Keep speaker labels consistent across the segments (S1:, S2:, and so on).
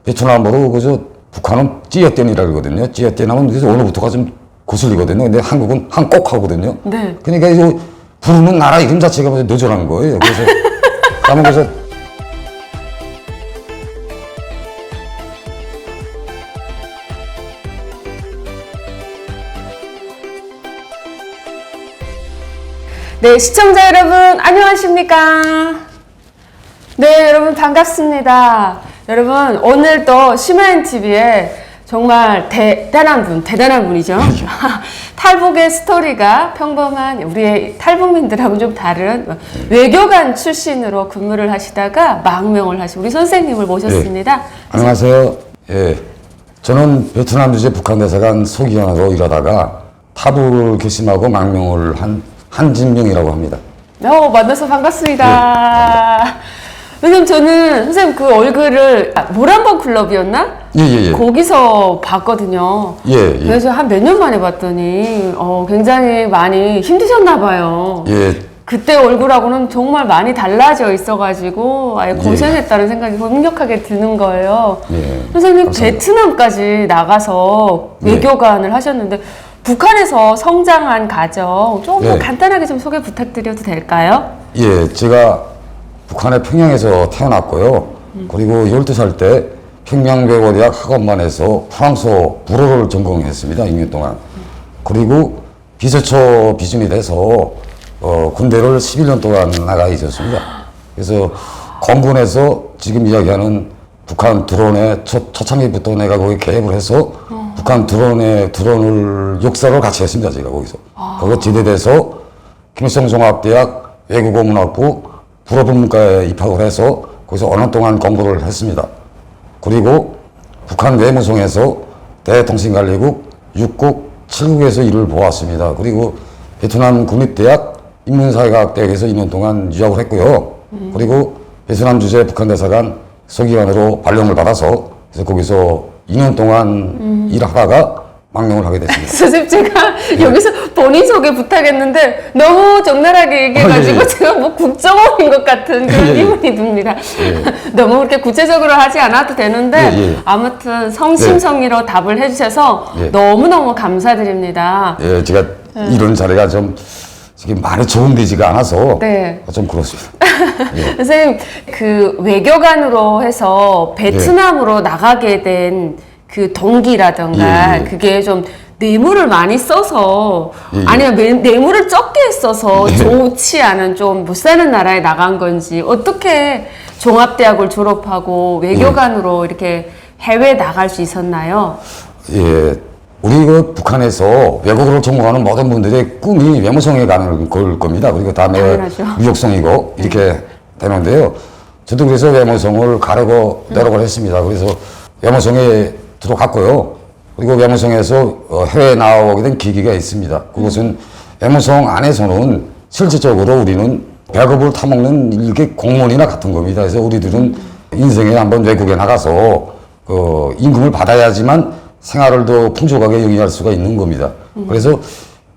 S1: 베트남으로 그저 북한은 찌어떼니라 그러거든요. 찌어떼나면 그래서 오늘부터가 좀 거슬리거든요. 근데 한국은 한꼭 하거든요.
S2: 네.
S1: 그러니까 이제 부르는 나라 이름 자체가 nø절한 거예요. 그래서 아마 그래서
S2: 네, 시청자 여러분 안녕하십니까? 네, 여러분 반갑습니다. 여러분 오늘도 심화인TV에 정말 대단한 분이죠. 탈북의 스토리가 평범한 우리의 탈북민들하고 좀 다른 외교관 출신으로 근무를 하시다가 망명을 하신 우리 선생님을 모셨습니다.
S1: 네. 안녕하세요. 예, 저는 베트남 주재 북한 대사관 서기관으로 일하다가 탈북을 결심하고 망명을 한 한진명이라고 합니다.
S2: 만나서 반갑습니다. 왜냐면 저는 선생님 그 얼굴을 모란봉 클럽이었나?
S1: 예.
S2: 거기서 봤거든요.
S1: 예.
S2: 그래서 한 몇 년 만에 봤더니 굉장히 많이 힘드셨나 봐요.
S1: 예.
S2: 그때 얼굴하고는 정말 많이 달라져 있어가지고 아예 고생했다는 생각이 강력하게 드는 거예요.
S1: 예.
S2: 선생님
S1: 감사합니다.
S2: 베트남까지 나가서 외교관을 하셨는데 북한에서 성장한 가정 좀
S1: 예.
S2: 간단하게 좀 소개 부탁드려도 될까요?
S1: 예, 제가 북한의 평양에서 태어났고요. 그리고 12살 때 평양외고대학 학원반에서 프랑스어 불어를 전공했습니다. 2년 동안. 그리고 비서처 비준이 돼서 군대를 11년 동안 나가 있었습니다. 그래서 공군에서 지금 이야기하는 북한 드론의 초창기부터 내가 거기 개입을 해서 북한 드론을 역사를 같이 했습니다. 제가 거기서. 그거 지대돼서 김일성 종합대학 외국어문학부 불어분문과에 입학을 해서 거기서 어느 동안 공부를 했습니다. 그리고 북한 외무성에서 대통신관리국 6국 7국에서 일을 보았습니다. 그리고 베트남 국립대학 인문사회과학대학에서 2년 동안 유학을 했고요. 그리고 베트남 주재 북한 대사관 서기관으로 발령을 받아서 그래서 거기서 2년 동안 일하다가 망명을 하게 됐습니다.
S2: 선생님 제가 여기서 본인 소개 부탁했는데 너무 적나라하게 얘기해가지고
S1: 예.
S2: 제가 뭐 국정원인 것 같은 그런
S1: 예.
S2: 기분이 듭니다. 너무 그렇게 구체적으로 하지 않아도 되는데
S1: 예.
S2: 아무튼 성심성의로 답을 해주셔서
S1: 예.
S2: 너무너무 감사드립니다.
S1: 예, 제가 이런 자리가 좀 지금 많이 적응되지가 않아서
S2: 네.
S1: 좀 그렇습니다. 예.
S2: 선생님 그 외교관으로 해서 베트남으로 나가게 된 그 동기라던가
S1: 예.
S2: 그게 좀 뇌물을 많이 써서
S1: 예.
S2: 아니면 뇌물을 적게 써서
S1: 예.
S2: 좋지 않은 좀 못 사는 나라에 나간 건지 어떻게 종합대학을 졸업하고 외교관으로 이렇게 해외 나갈 수 있었나요?
S1: 예, 우리 그 북한에서 외국어를 전공하는 모든 분들의 꿈이 외무성에 가는 걸 겁니다. 그리고 다음에
S2: 당연하죠.
S1: 무역성이고 이렇게 되는데요. 저도 그래서 외무성을 가려고 노력을 했습니다. 그래서 외무성에 들어갔고요. 그리고 외무성에서 해외에 나오게 된 계기가 있습니다. 그것은 외무성 안에서는 실질적으로 우리는 배급을 타먹는 이렇게 공무원이나 같은 겁니다. 그래서 우리들은 인생에 한번 외국에 나가서 임금을 받아야지만 생활을 더 풍족하게 영위할 수가 있는 겁니다. 그래서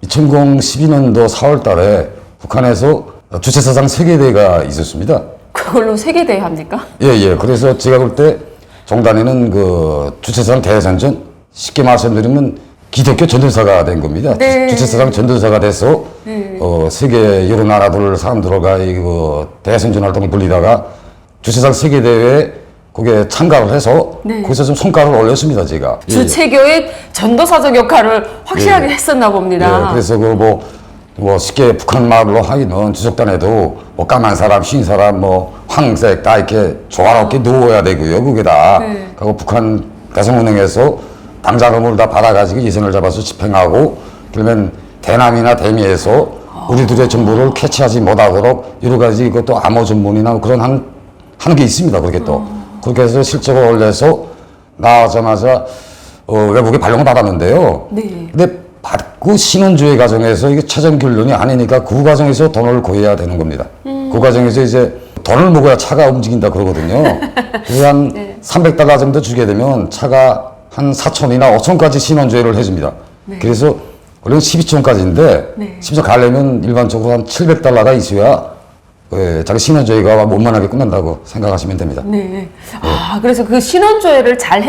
S1: 2012년도 4월 달에 북한에서 주체사상 세계대회가 있었습니다.
S2: 그걸로 세계대회 합니까?
S1: 예. 그래서 제가 볼 때 종단에는 그 주체사상 대선전 쉽게 말씀드리면 기독교 전도사가 된 겁니다.
S2: 네.
S1: 주체사상 전도사가 돼서 세계 여러 나라들 사람들과 그 대선전 활동을 벌리다가 주체사상 세계대회에 거기에 참가를 해서 거기서 좀 성과를 올렸습니다. 제가.
S2: 주체교의 전도사적 역할을 확실하게 했었나 봅니다.
S1: 예, 그래서 뭐 쉽게 북한 말로 하기는 주석단에도 뭐 까만 사람, 흰 사람, 뭐 황색 다 이렇게 조화롭게 누워야 되고요. 그게다. 그리고 북한 대성은행에서 당자금을 다 받아가지고 예선을 잡아서 집행하고 그러면 대남이나 대미에서 우리들의 정보를 캐치하지 못하도록 여러 가지 이것도 암호 전문이나 그런 하는 게 있습니다. 그렇게 또 그렇게 해서 실적을 올려서 나오자마자 외국에 발령을 받았는데요.
S2: 네.
S1: 근데 받고 신혼주의 과정에서 이게 최종 결론이 아니니까 그 과정에서 돈을 구해야 되는 겁니다. 그 과정에서 이제 돈을 먹어야 차가 움직인다 그러거든요. 그래서 한 300달러 정도 주게 되면 차가 한 4천이나 5천까지 신혼주의를 해줍니다. 그래서 원래는 12천까지인데 12천 가려면 일반적으로 한 700달러가 있어야 자기 신원조회가 원만하게 끝난다고 생각하시면 됩니다.
S2: 네. 아, 그래서 그 신원조회를 잘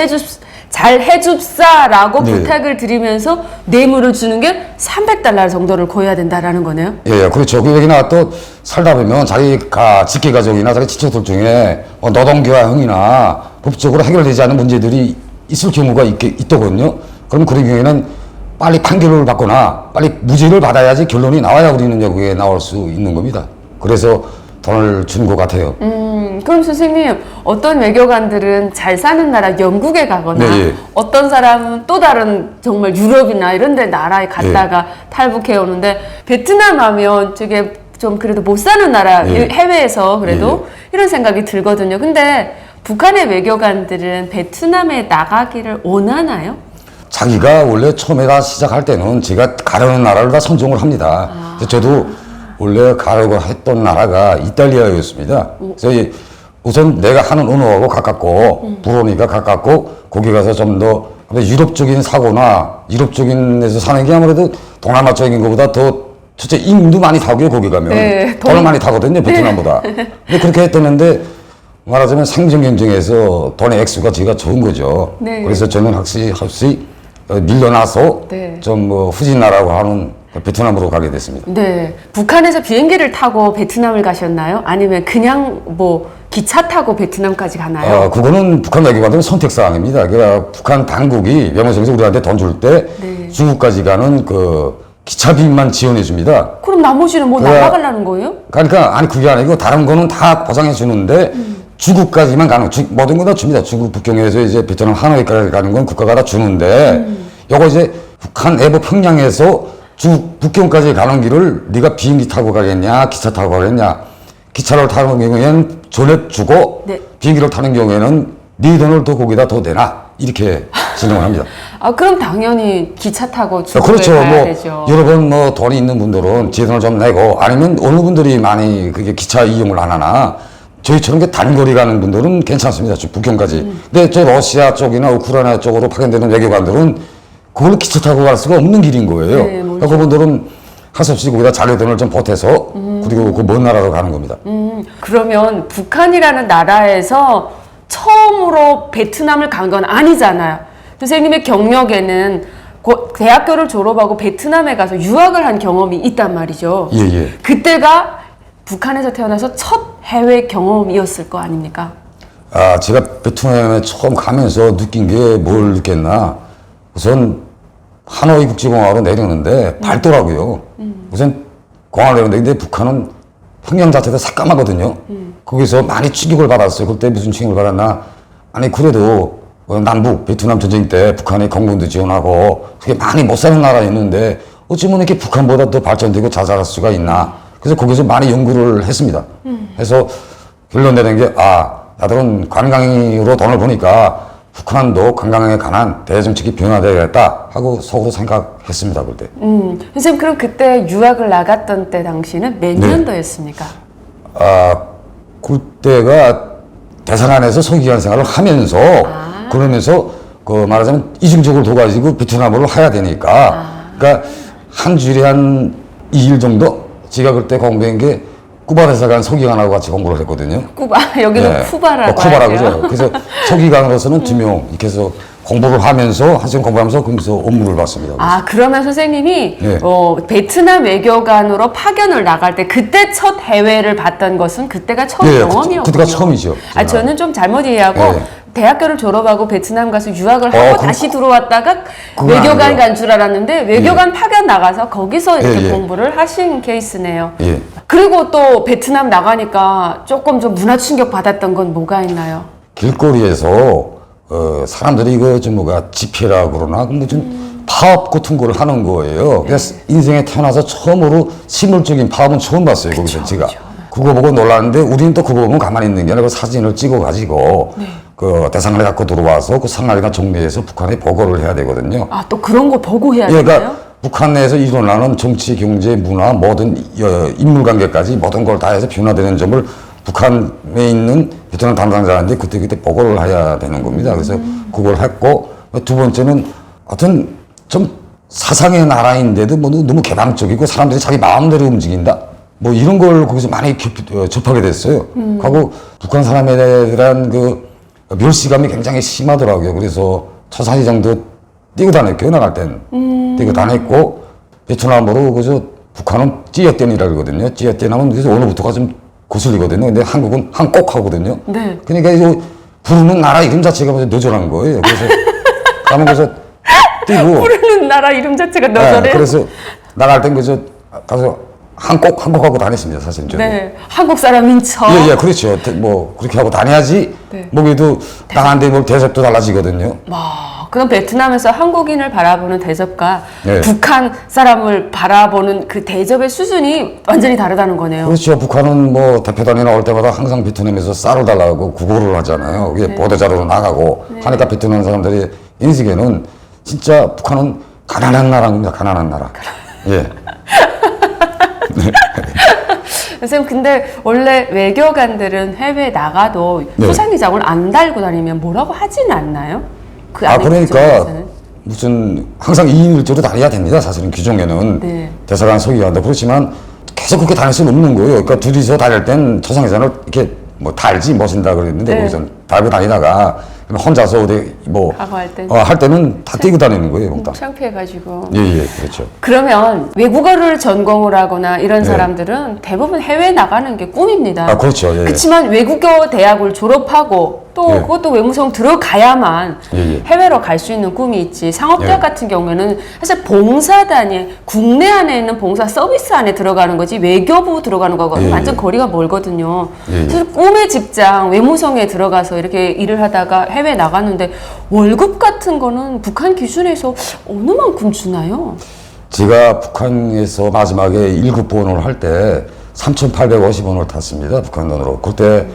S2: 해줍사라고
S1: 네.
S2: 부탁을 드리면서 뇌물을 주는 게 $300 정도를 거해야 된다라는 거네요.
S1: 예, 그렇죠. 그 얘기나 또 살다 보면 자기가 직계가족이나 자기 친척들 중에 노동교화형이나 법적으로 해결되지 않은 문제들이 있을 경우가 있더군요. 그럼 그런 경우에는 빨리 판결을 받거나 빨리 무죄를 받아야지 결론이 나와야 우리는 여기에 나올 수 있는 겁니다. 그래서 돈을 준 것 같아요.
S2: 그럼 선생님, 어떤 외교관들은 잘 사는 나라 영국에 가거나
S1: 네, 예.
S2: 어떤 사람은 또 다른 정말 유럽이나 이런 데 나라에 갔다가 탈북해 오는데 베트남 하면 저게 좀 그래도 못 사는 나라,
S1: 예.
S2: 해외에서 그래도 이런 생각이 들거든요. 근데 북한의 외교관들은 베트남에 나가기를 원하나요?
S1: 자기가 원래 처음에 다 시작할 때는 제가 가려는 나라를 다 선정을 합니다. 그래서 저도 원래 가려고 했던 나라가 이탈리아였습니다. 그래서 우선 내가 하는 언어하고 가깝고 불어니까 가깝고 거기 가서 좀 더 유럽적인 사고나 유럽적인 데서 사는 게 아무래도 동남아 쪽인 것보다 더 첫째 임도 많이 타고요. 거기 가면
S2: 네,
S1: 돈을 많이 타거든요. 베트남보다. 근데 그렇게 했었는데 말하자면 생존 경쟁에서 돈의 액수가 제가 좋은 거죠.
S2: 네.
S1: 그래서 저는 혹시 밀려나서
S2: 네.
S1: 좀 후진나라고 하는 베트남으로 가게 됐습니다.
S2: 네. 북한에서 비행기를 타고 베트남을 가셨나요? 아니면 그냥 뭐 기차 타고 베트남까지 가나요?
S1: 그거는 북한 외교관들은 선택사항입니다. 그러니까 북한 당국이 외무성에서 우리한테 돈 줄 때
S2: 네.
S1: 중국까지 가는 그 기차비만 지원해 줍니다.
S2: 그럼 나머지는 뭐 날아가려는 거예요?
S1: 그러니까 아니 그게 아니고 다른 거는 다 보장해 주는데 중국까지만 가는 모든 거 다 줍니다. 중국 북경에서 이제 베트남 하노이까지 가는 건 국가가 다 주는데 요거 이제 북한 내부 평양에서 중국 북경까지 가는 길을 네가 비행기 타고 가겠냐 기차 타고 가겠냐 기차를 타는 경우에는 전액 주고
S2: 네.
S1: 비행기를 타는 경우에는 네 돈을 더 거기다 더 내놔 이렇게 진행을 합니다.
S2: 아, 그럼 당연히 기차 타고 중국에
S1: 그렇죠.
S2: 가야 되죠.
S1: 여러 번 돈이 있는 분들은 제 돈을 좀 내고 아니면 어느 분들이 많이 그게 기차 이용을 안 하나 저희처럼 단거리 가는 분들은 괜찮습니다. 북경까지. 근데 저 러시아 쪽이나 우크라이나 쪽으로 파견되는 외교관들은 그걸 기차 타고 갈 수가 없는 길인 거예요.
S2: 네,
S1: 그러니까 그분들은 할 수 없이 거기다 자기 돈을 좀 보태서 그리고 그 먼 나라로 가는 겁니다.
S2: 그러면 북한이라는 나라에서 처음으로 베트남을 간 건 아니잖아요. 선생님의 경력에는 대학교를 졸업하고 베트남에 가서 유학을 한 경험이 있단 말이죠.
S1: 예, 예.
S2: 그때가 북한에서 태어나서 첫 해외 경험이었을 거 아닙니까?
S1: 제가 베트남에 처음 가면서 느낀 게 뭘 느꼈나. 우선 하노이 국제공항으로 내리는데 밝더라고요. 우선 공항을 내리는데 근데 북한은 평양 자체가 새까맣거든요. 거기서 많이 충격을 받았어요. 그때 무슨 충격을 받았나. 아니 그래도 남북 베트남 전쟁 때 북한이 공군도 지원하고 그게 많이 못 사는 나라였는데 어찌면 이렇게 북한보다 더 발전되고 자잘할 수가 있나. 그래서 거기서 많이 연구를 했습니다. 해서 결론 내는 게 나들은 관광으로 돈을 버니까 북한도 관광에 관한 대정책이 변화되겠다 하고 속으로 생각했습니다. 그때.
S2: 선생님 그럼 그때 유학을 나갔던 때 당시는 몇
S1: 네.
S2: 년도였습니까?
S1: 그때가 대사관에서 서기관 생활을 하면서 그러면서 그 말하자면 이중적으로 둬가지고 베트남으로 해야 되니까 그러니까 한 주일에 한 2일 정도 제가 그때 공부한 게 쿠바 대사관 서기관하고 같이 공부를 했거든요.
S2: 쿠바 여기는 쿠바라고
S1: 쿠바라고
S2: 하죠.
S1: 하죠. 그래서 서기관으로서는 2명 이렇게 해서 공부를 하면서 한시간 공부하면서 거기서 업무를 받습니다.
S2: 그러면 선생님이
S1: 예.
S2: 베트남 외교관으로 파견을 나갈 때 그때 첫 해외를 봤던 것은 그때가 처음
S1: 예,
S2: 경험이었군요.
S1: 그때가 처음이죠.
S2: 저는 좀 잘못 이해하고
S1: 예.
S2: 대학교를 졸업하고 베트남 가서 유학을 하고 다시 들어왔다가
S1: 그건
S2: 외교관
S1: 아니에요.
S2: 간 줄 알았는데 외교관 파견 나가서 거기서 이렇게
S1: 예.
S2: 공부를 하신 케이스네요.
S1: 예.
S2: 그리고 또 베트남 나가니까 조금 좀 문화 충격 받았던 건 뭐가 있나요?
S1: 길거리에서 사람들이 이거 좀 집회라고 그러나 무슨 파업 같은 거를 하는 거예요. 그래서 인생에 태어나서 처음으로 실물적인 파업은 처음 봤어요. 거기서 제가. 그거 보고 놀랐는데 우리는 또 그거 보면 가만히 있는 게 아니라 그 사진을 찍어가지고 그 대상을 갖고 들어와서 그 상하이나 정리해서 북한에 보고를 해야 되거든요.
S2: 또 그런 거 보고 해야
S1: 그러니까
S2: 되나요?
S1: 북한 내에서 일어나는 정치, 경제, 문화, 모든 인물관계까지 모든 걸 다 해서 변화되는 점을 북한에 있는 베트남 담당자한테 그때 보고를 해야 되는 겁니다. 그래서 그걸 했고 두 번째는 하여튼 좀 사상의 나라인데도 너무 개방적이고 사람들이 자기 마음대로 움직인다. 뭐 이런 걸 거기서 많이 접하게 됐어요. 하고 북한 사람에 대한 그 멸시감이 굉장히 심하더라고요. 그래서 초사시장도 뛰고 다녔고요. 나갈 땐 뛰고 다녔고 베트남으로 그저 북한은 찌어떼니라 그러거든요. 찌어떼나면 그래서 언어부터가 좀 거슬리거든요. 근데 한국은 한꼭 하거든요.
S2: 네.
S1: 그러니까 이제 부르는 나라 이름 자체가 너절한 거예요. 그래서 가면 그래서 뛰고
S2: 부르는 나라 이름 자체가 너절해요.
S1: 그래서 나갈 땐 그저 가서 한국 하고 다녔습니다. 사실 저도.
S2: 네, 한국 사람인 척.
S1: 예, 그렇죠. 뭐 그렇게 하고 다녀야지.
S2: 네.
S1: 뭐기도 나간데 뭐 대접도 달라지거든요.
S2: 그럼 베트남에서 한국인을 바라보는 대접과
S1: 네.
S2: 북한 사람을 바라보는 그 대접의 수준이 완전히 다르다는 거네요.
S1: 그렇죠. 북한은 뭐 대표단이 나올 때마다 항상 베트남에서 쌀을 달라고 구걸을 하잖아요. 그게 보도자료로 나가고 하니까 베트남 사람들이 인식에는 진짜 북한은 가난한 나라입니다. 가난한 나라. 예.
S2: 선생님, 근데 원래 외교관들은 해외 나가도
S1: 네.
S2: 후상기장을 안 달고 다니면 뭐라고 하지는 않나요? 그 안에
S1: 그러니까
S2: 규정에서는?
S1: 무슨 항상 2인 1조로 다녀야 됩니다. 사실은 규정에는
S2: 네.
S1: 대사관 서기가 한다. 그렇지만 계속 그렇게 다닐 수는 없는 거예요. 그러니까 둘이서 다닐 땐 초상회장을 이렇게 뭐 달지 멋진다 그랬는데
S2: 네.
S1: 거기서 달고 다니다가 혼자서 어디 뭐
S2: 하고 할 때.
S1: 할 때는 다 뛰고 다니는 거예요. 몽땅.
S2: 창피해가지고.
S1: 예, 그렇죠.
S2: 그러면 외국어를 전공을 하거나 이런
S1: 네.
S2: 사람들은 대부분 해외 나가는 게 꿈입니다.
S1: 그렇죠. 예.
S2: 그렇지만 외국어 대학을 졸업하고 또
S1: 예.
S2: 그것도 외무성 들어가야만
S1: 예.
S2: 해외로 갈 수 있는 꿈이 있지. 상업대학
S1: 예.
S2: 같은 경우에는 사실 봉사단이 국내 안에 있는 봉사 서비스 안에 들어가는 거지 외교부 들어가는 거하고
S1: 예.
S2: 완전 거리가 멀거든요.
S1: 예.
S2: 그래서 꿈의 직장 외무성에 들어가서 이렇게 일을 하다가 해외 나갔는데 월급 같은 거는 북한 기준에서 어느 만큼 주나요?
S1: 제가 북한에서 마지막에 1급본을 할 때 3,850원을 탔습니다. 북한 돈으로. 그때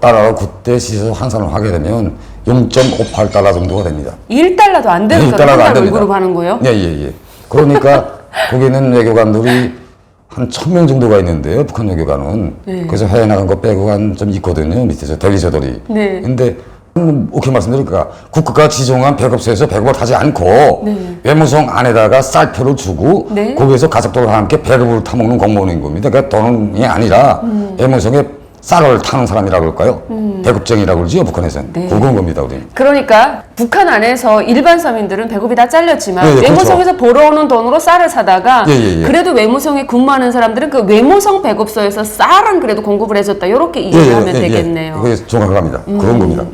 S1: 달러로 그때 시세에서 환산을 하게 되면 0.58달러 정도가 됩니다.
S2: 1달러도 안 되는 거
S1: 1달러도 안
S2: 한달
S1: 됩니다.
S2: 월급으로 하는 거예요?
S1: 예. 그러니까 거기 있는 외교관들이 한 1,000명 정도가 있는데요. 북한 외교관은.
S2: 네.
S1: 그래서 해외 나간 거 빼고 한 좀 있거든요. 밑에서 대리자들이.
S2: 네.
S1: 근데 어떻게 말씀드릴까? 국가가 지정한 배급소에서 배급을 하지 않고
S2: 네.
S1: 외무성 안에다가 쌀표를 주고
S2: 네.
S1: 거기에서 가족들과 함께 배급을 타먹는 공무원인 겁니다. 그러니까 돈이 아니라 외무성에 쌀을 타는 사람이라고 할까요? 배급쟁이라고 그러지요, 북한에서는.
S2: 네.
S1: 그건 겁니다, 우리는.
S2: 그러니까 북한 안에서 일반 서민들은 배급이 다 잘렸지만
S1: 예,
S2: 외무성에서 벌어오는 돈으로 쌀을 사다가
S1: 예.
S2: 그래도 외무성에 근무하는 사람들은 그 외무성 배급소에서 쌀은 그래도 공급을 해줬다 이렇게 이해하면 되겠네요.
S1: 그게 정확합니다. 그런 겁니다.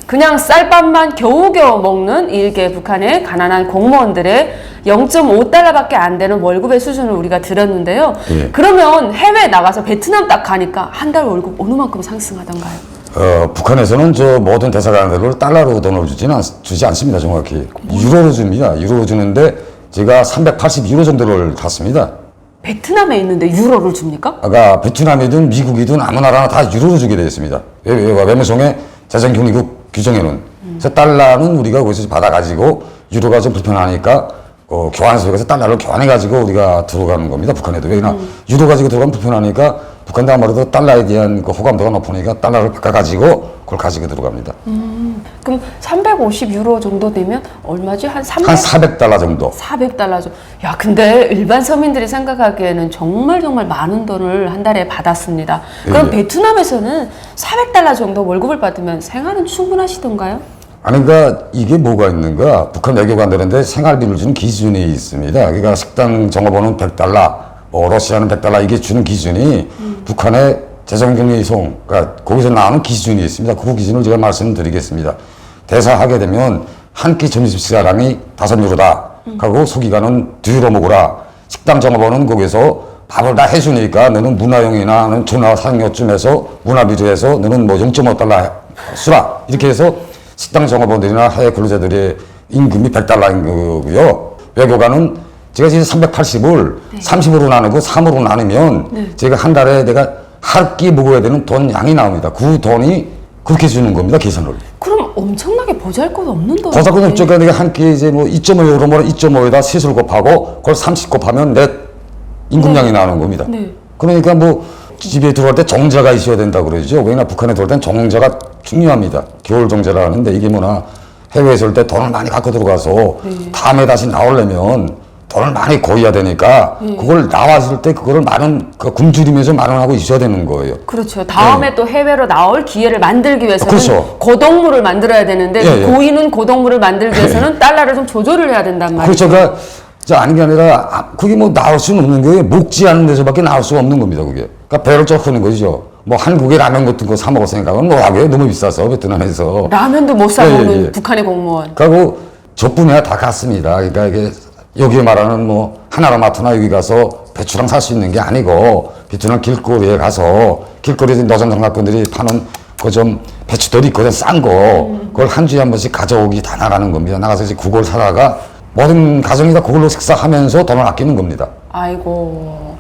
S2: 그냥 쌀밥만 겨우겨우 먹는 일개 북한의 가난한 공무원들의 0.5달러밖에 안 되는 월급의 수준을 우리가 들었는데요.
S1: 예.
S2: 그러면 해외 나가서 베트남 딱 가니까 한 달 월급 어느 만큼 상승하던가요?
S1: 북한에서는 저 모든 대사관들을 달러로 돈을 주지 않습니다, 정확히. 유로로 줍니다. 유로로 주는데 제가 380유로 정도를 탔습니다.
S2: 베트남에 있는데 유로를 줍니까?
S1: 아까 베트남이든 미국이든 아무 나라나 다 유로로 주게 되어 있습니다. 외무성의 재정경리국 규정에는. 그래서 달러는 우리가 거기서 받아가지고 유로가 좀 불편하니까 교환소에서 달러를 교환해가지고 우리가 들어가는 겁니다. 북한에도. 왜냐 유로 가지고 들어가면 불편하니까 북한도 아무래도 달러에 대한 그 호감도가 높으니까 달러를 바꿔가지고 그걸 가지고 들어갑니다.
S2: 그럼 350유로 정도 되면 얼마지? 한 300?
S1: 한 400달러 정도.
S2: 400달러 정도. 야, 근데 일반 서민들이 생각하기에는 정말 많은 돈을 한 달에 받았습니다. 그럼
S1: 예.
S2: 베트남에서는 400달러 정도 월급을 받으면 생활은 충분하시던가요?
S1: 아니, 그러니까 이게 뭐가 있는가? 북한 외교관들한테 생활비를 주는 기준이 있습니다. 그러니까 식당 종업원은 100달러, 러시아는 100달러 이게 주는 기준이 북한의 재정경리송, 그러니까 거기서 나오는 기준이 있습니다. 그 기준을 제가 말씀드리겠습니다. 대사하게 되면 한 끼 점심시간이 5유로다. 하고 소기관은 2유로 먹으라. 식당 종업원은 거기서 밥을 다 해주니까 너는 문화용이나 너는 전화 상여쯤에서 문화비로 해서 너는 뭐 0.5달러 수라. 이렇게 해서 식당 종업원들이나 해외 근로자들의 임금이 100달러인 거고요. 외교관은 제가 지금 380을 30으로 나누고 3으로 나누면 제가 한 달에 내가 한 끼 먹어야 되는 돈 양이 나옵니다. 그 돈이 그렇게 주는 겁니다, 계산을.
S2: 그럼 엄청나게 보잘것 없는 돈이
S1: 보잘것 없죠. 그러니까 내가 한 끼에 이제 뭐 2.5유로 뭐 2.5에다 셋을 곱하고 그걸 30 곱하면 내 임금량이 나오는 겁니다.
S2: 네.
S1: 그러니까 뭐 집에 들어갈 때 정자가 있어야 된다고 그러죠. 왜냐 북한에 들어올 땐 정자가 중요합니다. 겨울 정자라 하는데 이게 뭐나 해외에 있을 때 돈을 많이 갖고 들어가서 다음에 다시 나오려면 돈을 많이 고여야 되니까 그걸 나왔을 때 그거를 굶주리면서 마련하고 있어야 되는 거예요.
S2: 그렇죠. 다음에 또 해외로 나올 기회를 만들기 위해서는
S1: 그렇죠.
S2: 고동물을 만들어야 되는데
S1: 예, 예.
S2: 고이는 고동물을 만들기 위해서는 달러를 좀 조절을 해야 된단 말이에요.
S1: 그렇죠. 그러니까 아닌 게 아니라 그게 뭐 나올 수는 없는 거예요. 먹지 않는 데서밖에 나올 수가 없는 겁니다. 그게. 그러니까 배를 쩍 하는 거죠. 뭐 한국에 라면 같은 거 사 먹을 생각은 뭐라고요? 너무 비싸서 베트남에서.
S2: 라면도 못 사 먹는
S1: 예, 예.
S2: 북한의 공무원.
S1: 그리고 저뿐이야 다 같습니다. 그러니까 이게 여기 말하는 뭐 하나로마트나 여기 가서 배추랑 살 수 있는 게 아니고 베트남 길거리에 가서 길거리에 노점상가꾼들이 파는 그 좀 배추들이 있거든 싼 거 그걸 한 주에 한 번씩 가져오기 다 나가는 겁니다. 나가서 이제 그걸 사다가 모든 가정이 다 그걸로 식사하면서 돈을 아끼는 겁니다.
S2: 아이고.